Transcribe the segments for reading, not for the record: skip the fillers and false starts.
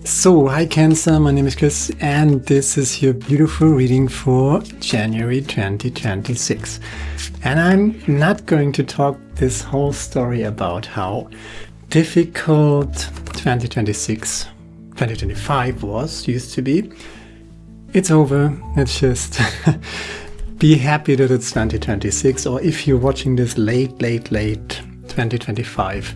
So, hi Cancer, my name is Chris and this is your beautiful reading for January 2026. And I'm not going to talk this whole story about how difficult 2025 used to be. It's over. Let's just be happy that it's 2026, or if you're watching this late 2025,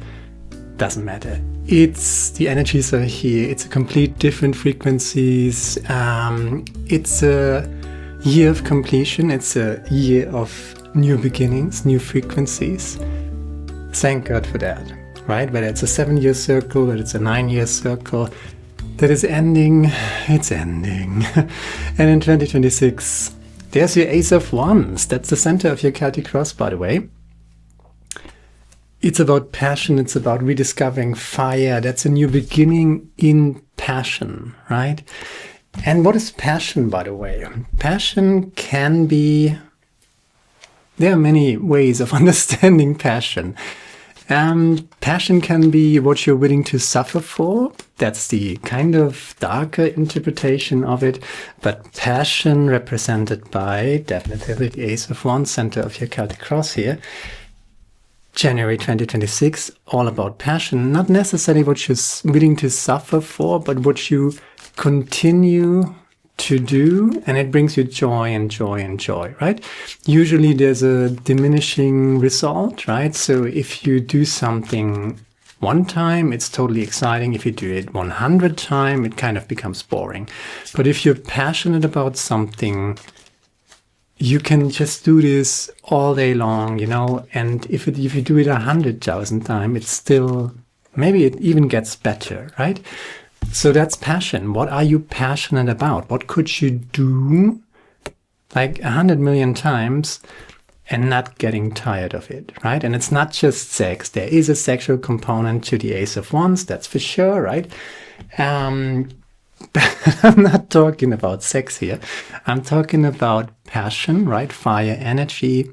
doesn't matter. It's the energies are here. It's a complete different frequencies. It's a year of completion. It's a year of new beginnings, new frequencies. Thank God for that, right? Whether it's a 7-year circle, whether it's a 9-year circle, that is ending, it's ending. And in 2026, there's your Ace of Wands. That's the center of your Celtic cross, by the way. It's about passion. It's about rediscovering fire. That's a new beginning in passion, right? And what is passion, by the way? Passion can be... There are many ways of understanding passion. Passion can be what you're willing to suffer for. That's the kind of darker interpretation of it. But passion, represented by definitely the Ace of Wands, center of your Celtic cross here. January 2026, all about passion. Not necessarily what you're willing to suffer for, but what you continue to do, and it brings you joy and joy and joy, right? Usually there's a diminishing result, right? So if you do something one time, it's totally exciting. If you do it 100 times, it kind of becomes boring. But if you're passionate about something, you can just do this all day long, you know, and if you do it 100,000 times, it's still, maybe it even gets better, right? So that's passion. What are you passionate about? What could you do like 100 million times and not getting tired of it, right? And it's not just sex. There is a sexual component to the Ace of Wands, that's for sure, right? I'm not talking about sex here. I'm talking about passion, right? Fire, energy.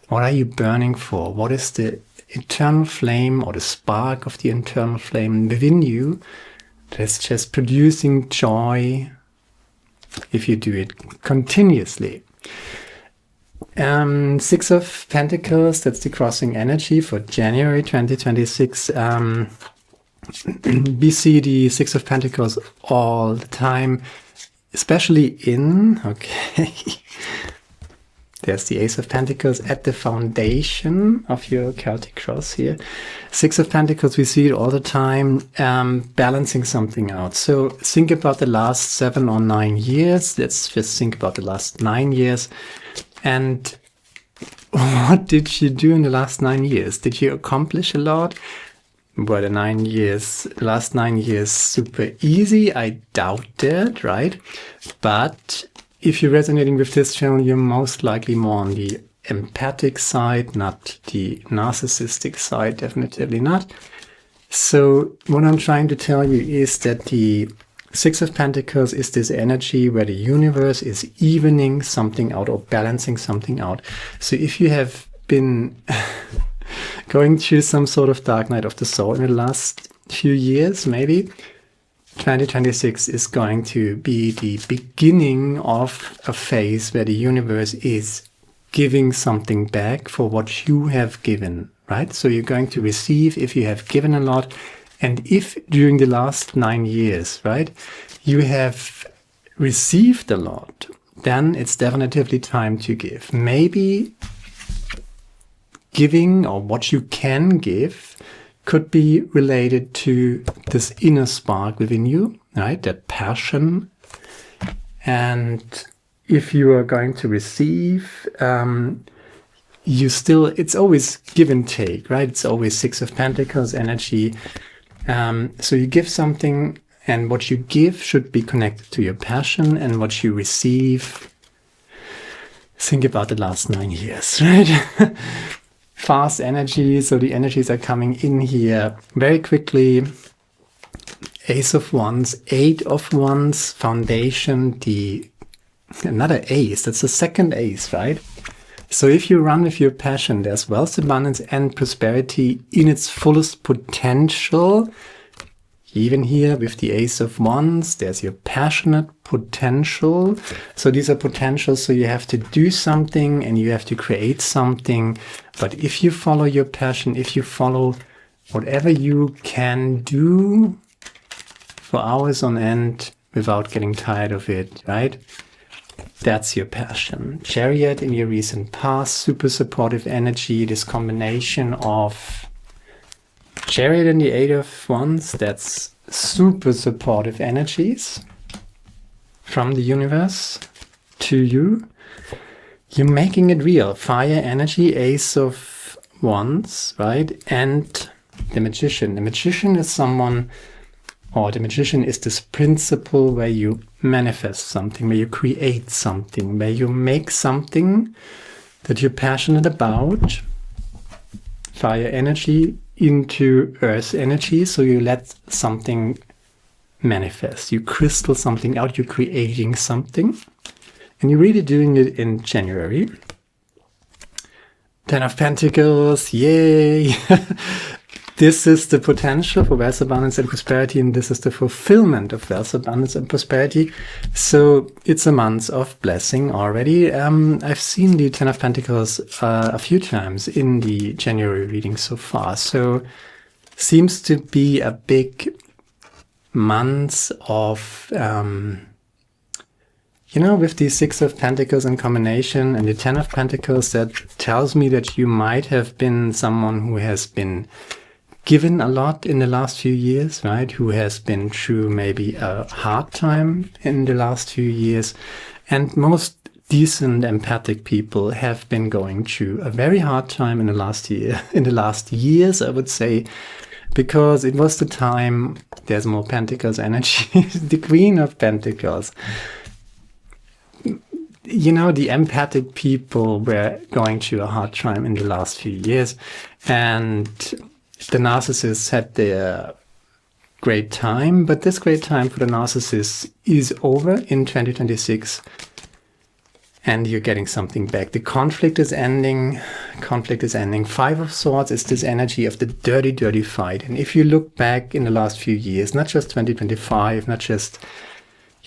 What are you burning for? What is the internal flame or the spark of the internal flame within you that's just producing joy if you do it continuously? Six of Pentacles, that's the crossing energy for January 2026. We see the Six of Pentacles all the time, especially there's the Ace of Pentacles at the foundation of your Celtic cross here. Six of Pentacles, we see it all the time, balancing something out. So think about the last 7 or 9 years. Let's just think about the last 9 years. And what did you do in the last 9 years? Did you accomplish a lot? Were the last 9 years super easy? I doubt that, right? But if you're resonating with this channel, you're most likely more on the empathic side, not the narcissistic side, definitely not. So what I'm trying to tell you is that the Six of Pentacles is this energy where the universe is evening something out or balancing something out. So if you have been going through some sort of dark night of the soul in the last few years, maybe 2026 is going to be the beginning of a phase where the universe is giving something back for what you have given, right? So you're going to receive if you have given a lot. And if during the last 9 years, right, you have received a lot, then it's definitely time to give. Maybe giving, or what you can give, could be related to this inner spark within you, right? That passion. And if you are going to receive, it's always give and take, right? It's always Six of Pentacles energy. So you give something, and what you give should be connected to your passion, and what you receive, think about the last 9 years, right? Fast energy, so the energies are coming in here very quickly. Ace of Wands, Eight of Wands, foundation, another ace, that's the second ace, right? So if you run with your passion, there's wealth, abundance, and prosperity in its fullest potential. Even here with the Ace of Wands, there's your passionate potential. So these are potentials, so you have to do something and you have to create something. But if you follow your passion, if you follow whatever you can do for hours on end without getting tired of it, right? That's your passion. Chariot in your recent past, super supportive energy, this combination of Chariot and the Eight of Wands, that's super supportive energies from the universe to you. You're making it real. Fire energy, Ace of Wands, right? And the Magician. The Magician is someone, or the Magician is this principle where you manifest something, where you create something, where you make something that you're passionate about. Fire energy into earth energy, so you let something manifest. You crystal something out, you're creating something. And you're really doing it in January. 10 of Pentacles, yay! This is the potential for wealth, abundance, and prosperity, and this is the fulfillment of wealth, abundance, and prosperity. So it's a month of blessing already. I've seen the 10 of Pentacles a few times in the January reading so far. So seems to be a big month of, with the 6 of Pentacles in combination and the 10 of Pentacles, that tells me that you might have been someone who has been given a lot in the last few years, right? Who has been through maybe a hard time in the last few years. And most decent empathic people have been going through a very hard time in the last years, I would say, because it was the time, there's more Pentacles energy, the Queen of Pentacles. The empathic people were going through a hard time in the last few years, and the narcissists had their great time, but this great time for the narcissists is over in 2026, and you're getting something back. The conflict is ending. 5 of Swords is this energy of the dirty, dirty fight. And if you look back in the last few years, not just 2025, not just,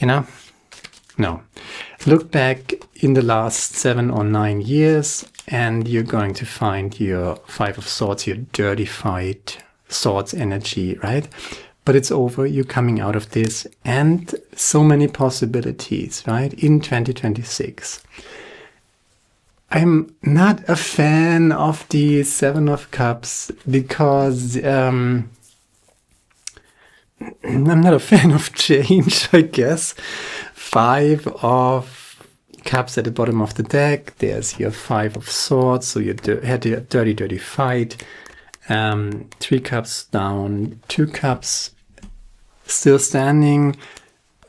no. Look back in the last 7 or 9 years, and you're going to find your 5 of Swords, your dirty fight, swords energy, right? But it's over, you're coming out of this, and so many possibilities, right? In 2026. I'm not a fan of the 7 of Cups because I'm not a fan of change, I guess. 5 of Cups at the bottom of the deck. There's your 5 of Swords, so you had a dirty, dirty fight. 3 cups down, 2 cups still standing.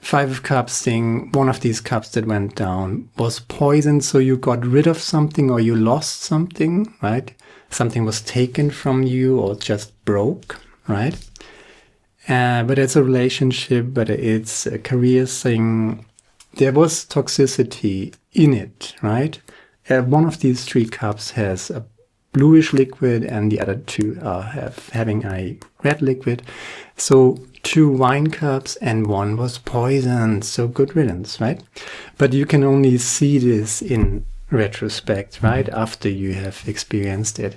5 of Cups thing, one of these cups that went down was poisoned, so you got rid of something or you lost something, right? Something was taken from you or just broke, right? Whether it's a relationship, whether it's a career thing, there was toxicity in it, right? One of these 3 cups has a bluish liquid and the other 2 are having a red liquid. So 2 wine cups and 1 was poisoned. So good riddance, right? But you can only see this in retrospect, right? After you have experienced it.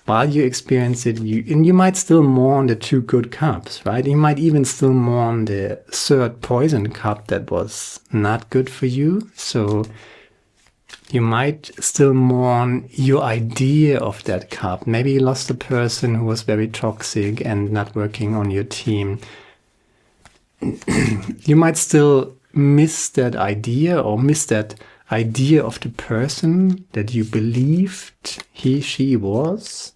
While you experience it, you might still mourn the 2 good cups, right? You might even still mourn the 3rd poison cup that was not good for you. So you might still mourn your idea of that cup. Maybe you lost a person who was very toxic and not working on your team. You might still miss that idea or miss that idea of the person that you believed she was.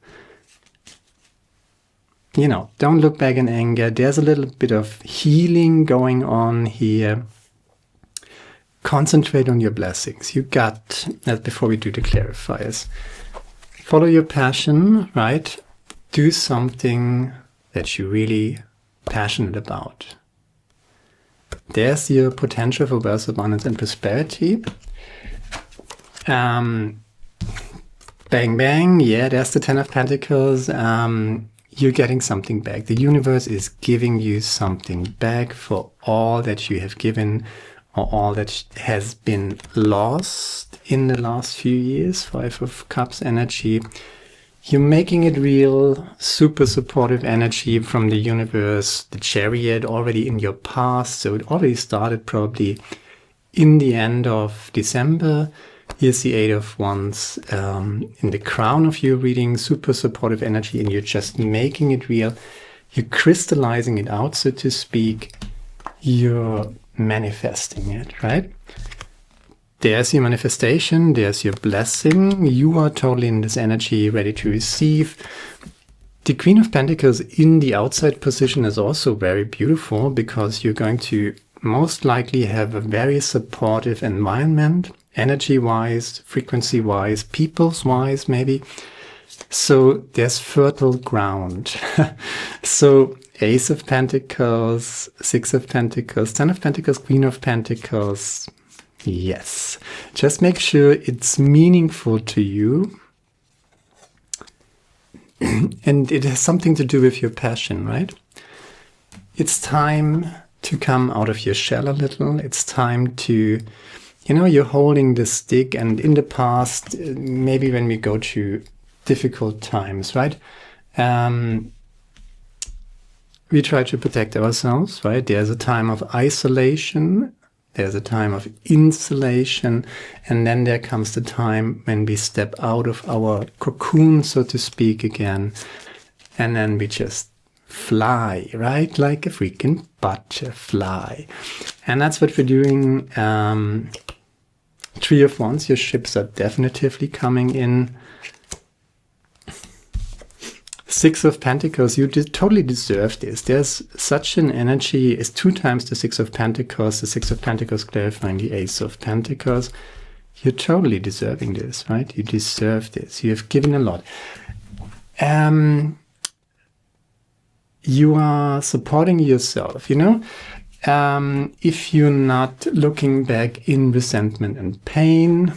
Don't look back in anger. There's a little bit of healing going on here. Concentrate on your blessings. You got that before we do the clarifiers. Follow your passion, right? Do something that you're really passionate about. There's your potential for wealth, abundance, and prosperity. Bang, bang. Yeah, there's the 10 of Pentacles. you're getting something back. The universe is giving you something back for all that you have given or all that has been lost in the last few years. 5 of Cups energy. You're making it real, super supportive energy from the universe. The Chariot already in your past, so it already started probably in the end of December. Here's the 8 of Wands in the crown of your reading, super supportive energy, and you're just making it real. You're crystallizing it out, so to speak. You're manifesting it, right? There's your manifestation, there's your blessing. You are totally in this energy, ready to receive. The Queen of Pentacles in the outside position is also very beautiful because you're going to most likely have a very supportive environment, energy-wise, frequency-wise, peoples-wise maybe. So there's fertile ground. So Ace of Pentacles, 6 of Pentacles, 10 of Pentacles, Queen of Pentacles. Yes, just make sure it's meaningful to you. And it has something to do with your passion, right? It's time to come out of your shell a little. It's time to, you're holding the stick, and in the past, maybe when we go through difficult times, right? We try to protect ourselves, right? There's a time of isolation. There's a time of insulation, and then there comes the time when we step out of our cocoon, so to speak, again, and then we just fly, right? Like a freaking butterfly. And that's what we're doing. 3 of Wands, your ships are definitively coming in. 6 of Pentacles, you totally deserve this. There's such an energy. It's 2 times the 6 of Pentacles. The 6 of Pentacles clarifying the Ace of Pentacles. You're totally deserving this, right? You deserve this. You have given a lot. You are supporting yourself, if you're not looking back in resentment and pain.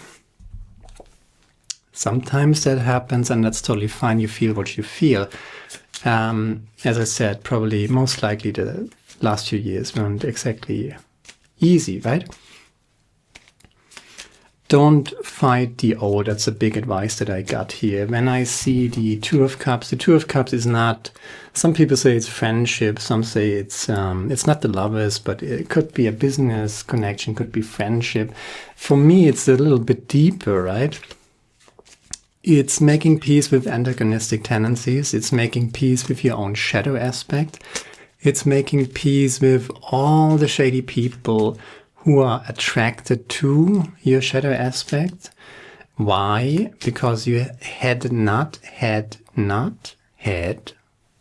Sometimes that happens, and that's totally fine. You feel what you feel. As I said, probably most likely the last few years weren't exactly easy, right? Don't fight the old. That's a big advice that I got here. When I see the 2 of Cups, the 2 of Cups is not, some people say it's friendship, some say it's not the lovers, but it could be a business connection, could be friendship. For me, it's a little bit deeper, right? It's making peace with antagonistic tendencies. It's making peace with your own shadow aspect. It's making peace with all the shady people who are attracted to your shadow aspect. Why? Because you had not,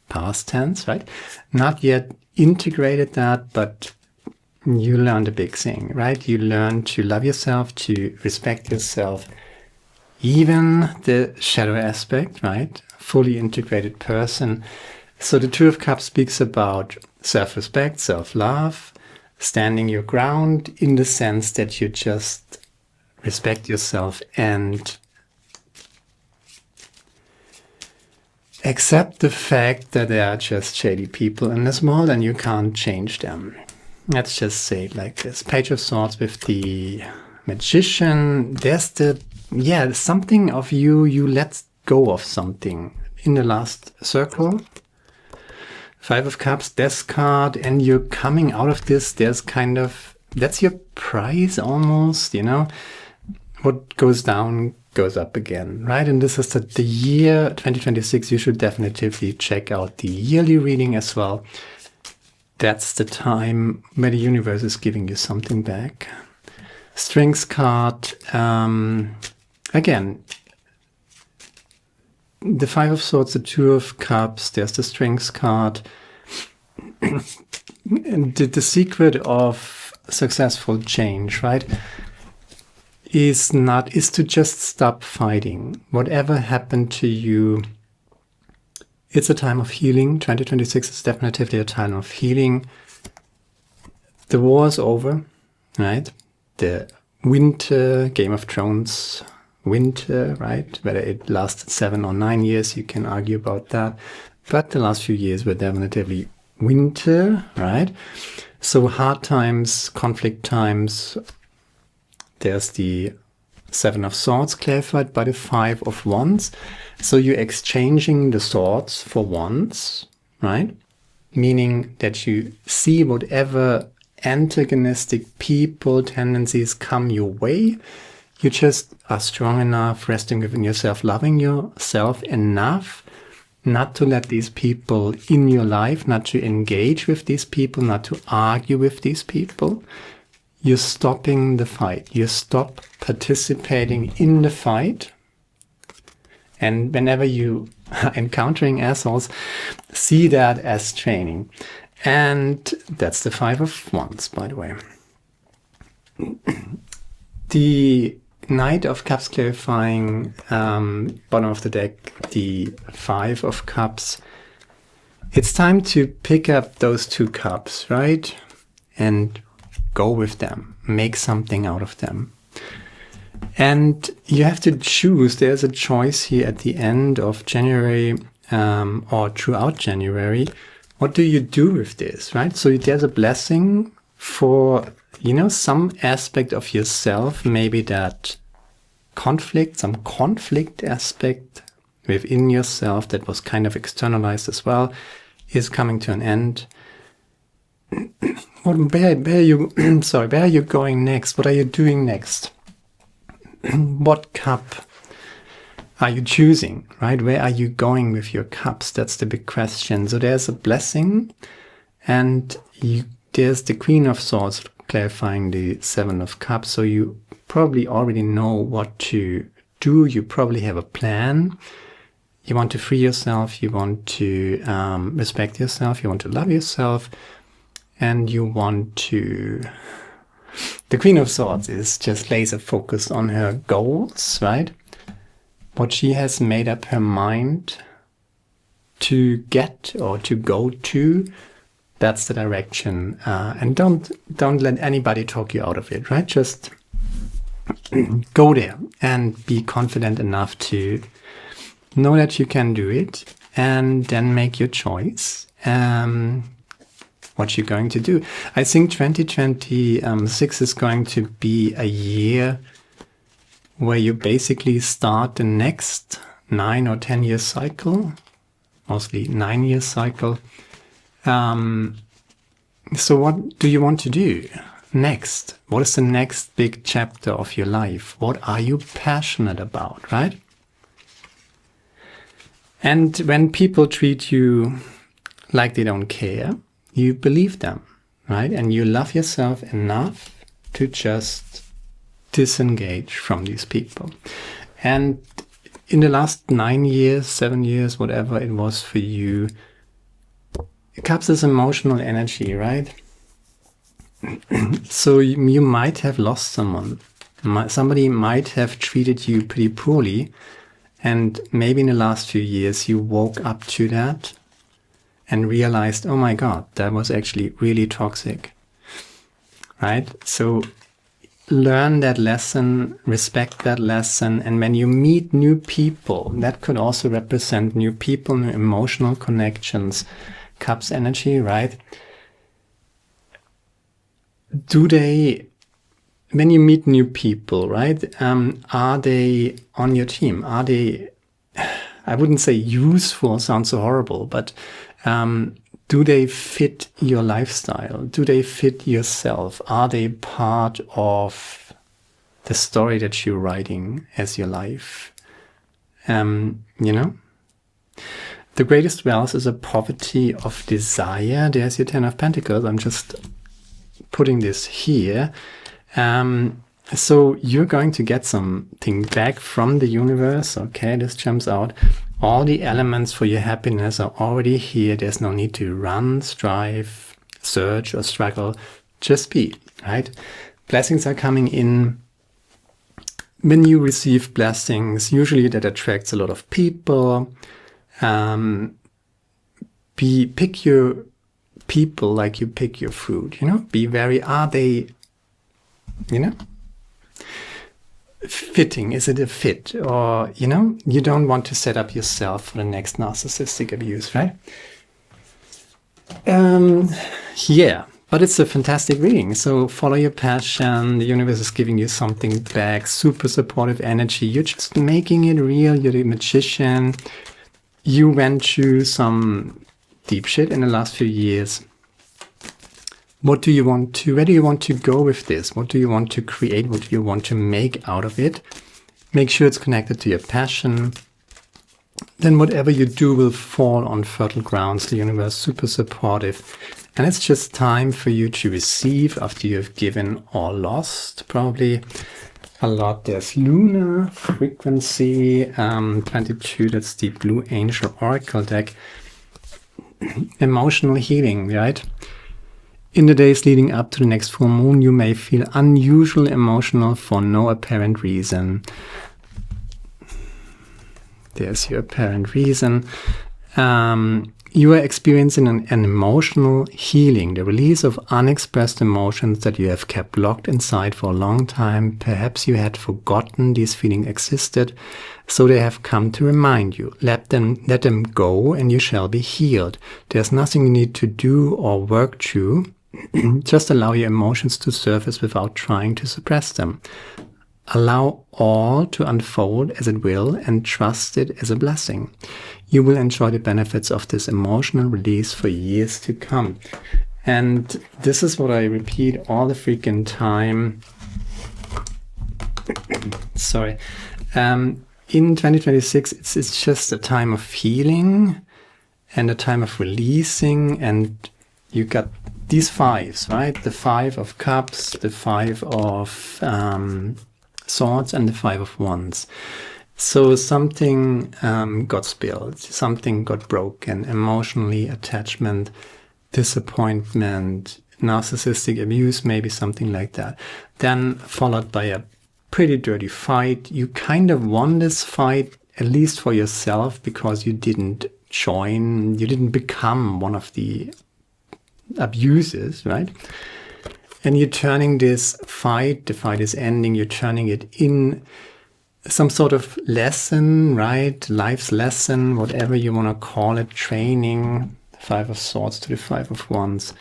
past tense, right? Not yet integrated that, but you learned a big thing, right? You learned to love yourself, to respect yourself. Even the shadow aspect, right? Fully integrated person. So the 2 of Cups speaks about self-respect, self-love, standing your ground in the sense that you just respect yourself and accept the fact that there are just shady people in this world and you can't change them. Let's just say it like this. Page of Swords with the Magician. There's something of you let go of something in the last circle. 5 of Cups, Death card, and you're coming out of this. There's that's your prize almost, What goes down goes up again, right? And this is the year 2026. You should definitively check out the yearly reading as well. That's the time where the universe is giving you something back. Strength card, again, the 5 of Swords, the 2 of Cups, there's the Strength card. And the secret of successful change, right, is to just stop fighting. Whatever happened to you, it's a time of healing. 2026 is definitely a time of healing. The war is over, right? The winter, Game of Thrones winter, right? Whether it lasted 7 or 9 years, you can argue about that. but the last few years were definitely winter, right? So hard times, conflict times. There's the Seven of Swords clarified by the Five of Wands. So you're exchanging the swords for wands, right? Meaning that you see whatever antagonistic people, tendencies come your way. You just are strong enough, resting within yourself, loving yourself enough not to let these people in your life, not to engage with these people, not to argue with these people. You're stopping the fight. You stop participating in the fight. And whenever you are encountering assholes, see that as training. And that's the Five of Wands, by the way. The Knight of Cups clarifying, bottom of the deck, the Five of Cups. It's time to pick up those two cups, right? And go with them. Make something out of them. And you have to choose. There's a choice here at the end of January or throughout January. What do you do with this, right? So there's a blessing for, some aspect of yourself, maybe that some conflict aspect within yourself that was kind of externalized as well, is coming to an end. Where are you going next? What are you doing next? What cup are you choosing, right? Where are you going with your cups? That's the big question. So there's a blessing, and there's the Queen of Swords clarifying the Seven of Cups. So you probably already know what to do. You probably have a plan. You want to free yourself. You want to respect yourself. You want to love yourself. And you want to... The Queen of Swords is just laser focused on her goals, right? What she has made up her mind to get or to go to, that's the direction. And don't let anybody talk you out of it, right? Just go there and be confident enough to know that you can do it, and then make your choice. What you're going to do. I think 2026 is going to be a year where you basically start the next 9 or 10 year cycle, mostly 9 year cycle. So what do you want to do next? What is the next big chapter of your life? What are you passionate about, right? And when people treat you like they don't care, you believe them, right? And you love yourself enough to just disengage from these people. And in the last 9 years, 7 years, whatever it was for you, Cups is emotional energy, right? So you might have lost someone. Somebody might have treated you pretty poorly. And maybe in the last few years, you woke up to that and realized, oh my God, that was actually really toxic, right? So learn that lesson, respect that lesson. And when you meet new people, that could also represent new people, new emotional connections, Cups energy, right? When you meet new people, right? Are they on your team? Are they, I wouldn't say useful, sounds so horrible, but do they fit your lifestyle? Do they fit yourself? Are they part of the story that you're writing as your life? The greatest wealth is a poverty of desire. There's your Ten of Pentacles. I'm just putting this here. So you're going to get something back from the universe. Okay, this jumps out. All the elements for your happiness are already here. There's no need to run, strive, search, or struggle. Just be, right? Blessings are coming in. When you receive blessings, usually that attracts a lot of people. Pick your people like you pick your fruit, Be very, are they, fitting? Is it a fit? Or, you know, you don't want to set up yourself for the next narcissistic abuse, right? Yeah, but it's a fantastic reading. So follow your passion. The universe is giving you something back. Super supportive energy. You're just making it real. You're the magician. You went through some deep shit in the last few years. What do you want to, where do you want to go with this? What do you want to create? What do you want to make out of it? Make sure it's connected to your passion. Then whatever you do will fall on fertile grounds. The universe is super supportive. And it's just time for you to receive after you have given or lost. Probably a lot. There's lunar frequency 22. That's the Blue Angel Oracle deck. Emotional healing, right? In the days leading up to the next full moon, you may feel unusually emotional for no apparent reason. There's your apparent reason. You are experiencing an emotional healing, the release of unexpressed emotions that you have kept locked inside for a long time. Perhaps you had forgotten these feelings existed, so they have come to remind you. Let them go and you shall be healed. There's nothing you need to do or work through. Just allow your emotions to surface without trying to suppress them. Allow all to unfold as it will and trust it as a blessing. You will enjoy the benefits of this emotional release for years to come. And this is what I repeat all the freaking time. Sorry. In 2026, it's just a time of healing and a time of releasing. And you got these fives, right? The 5 of Cups, the 5 of Swords, and the 5 of Wands. So something got spilled, something got broken, emotionally, attachment, disappointment, narcissistic abuse, maybe something like that. Then followed by a pretty dirty fight. You kind of won this fight, at least for yourself, because you didn't join, you didn't become one of the abusers, right? And you're turning this fight, the fight is ending, you're turning it in some sort of lesson, right? Life's lesson, whatever you want to call it, training, the 5 of Swords to the 5 of Wands.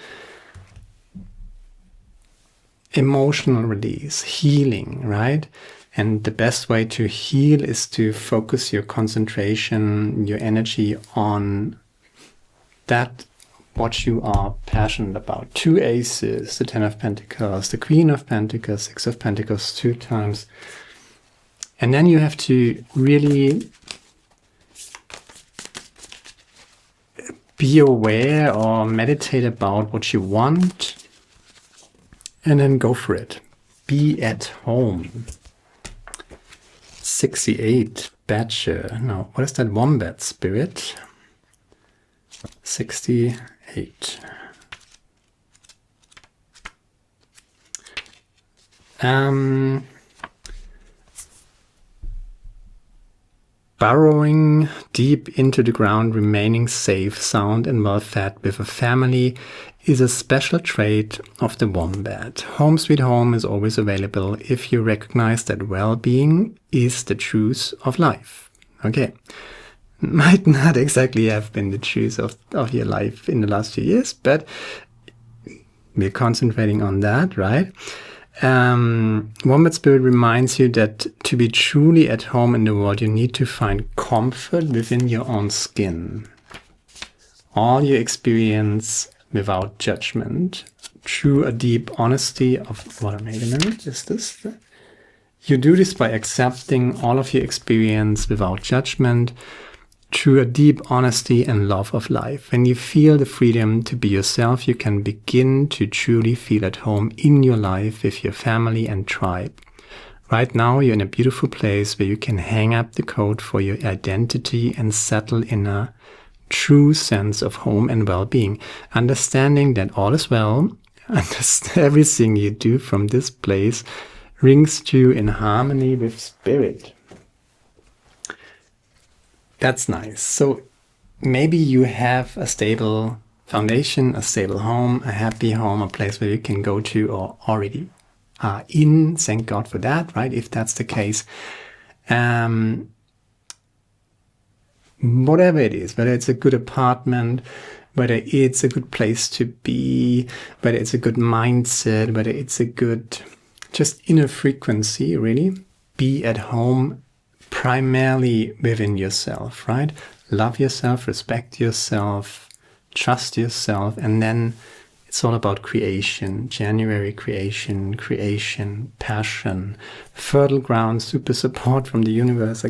Emotional release, healing, right? And the best way to heal is to focus your concentration, your energy on that what you are passionate about. 2 aces, the 10 of Pentacles, the Queen of Pentacles, 6 of Pentacles 2 times. And then you have to really be aware or meditate about what you want and then go for it. Be at home. 68, Badger. No, what is that? Wombat spirit. 68. Burrowing deep into the ground, remaining safe, sound and well fed with a family is a special trait of the wombat. Home sweet home is always available if you recognize that well-being is the truth of life. Okay. Might not exactly have been the truth of your life in the last few years, but we're concentrating on that, right? Wombat Spirit reminds you that to be truly at home in the world, you need to find comfort within your own skin. All you experience without judgment, through a deep honesty of, wait a minute, is this? You do this by accepting all of your experience without judgment, through a deep honesty and love of life. When you feel the freedom to be yourself, you can begin to truly feel at home in your life with your family and tribe. Right now, you're in a beautiful place where you can hang up the coat for your identity and settle in a true sense of home and well-being, understanding that all is well, and everything you do from this place rings true in harmony with spirit. That's nice. So maybe you have a stable foundation, a stable home, a happy home, a place where you can go to, or already are in. Thank God for that, right? If that's the case. Whatever it is, whether it's a good apartment, whether it's a good place to be, whether it's a good mindset, whether it's a good just inner frequency, really, be at home primarily within yourself, right? Love yourself, respect yourself, trust yourself, and then it's all about creation, January creation, passion, fertile ground, super support from the universe.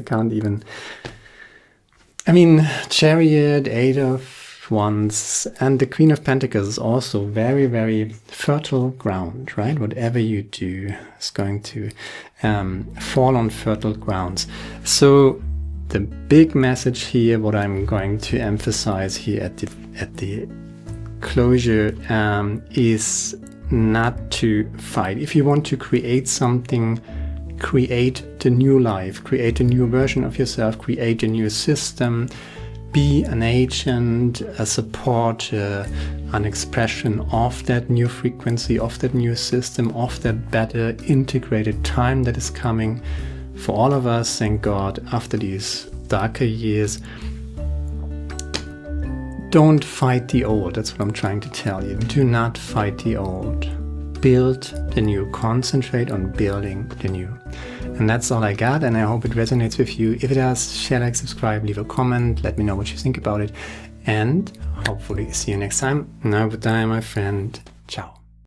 Chariot, 8 of Wands, and the Queen of Pentacles is also very, very fertile ground, right? Whatever you do is going to fall on fertile grounds. So the big message here, what I'm going to emphasize here at the closure, is not to fight. If you want to create something, create the new life, create a new version of yourself, create a new system, be an agent, a supporter, an expression of that new frequency, of that new system, of that better integrated time that is coming for all of us, thank God, after these darker years. Don't fight the old, that's what I'm trying to tell you. Do not fight the old. Build the new, concentrate on building the new. And that's all I got, and I hope it resonates with you. If it does, share, like, subscribe, leave a comment, let me know what you think about it, and hopefully see you next time. Now goodbye, my friend. Ciao.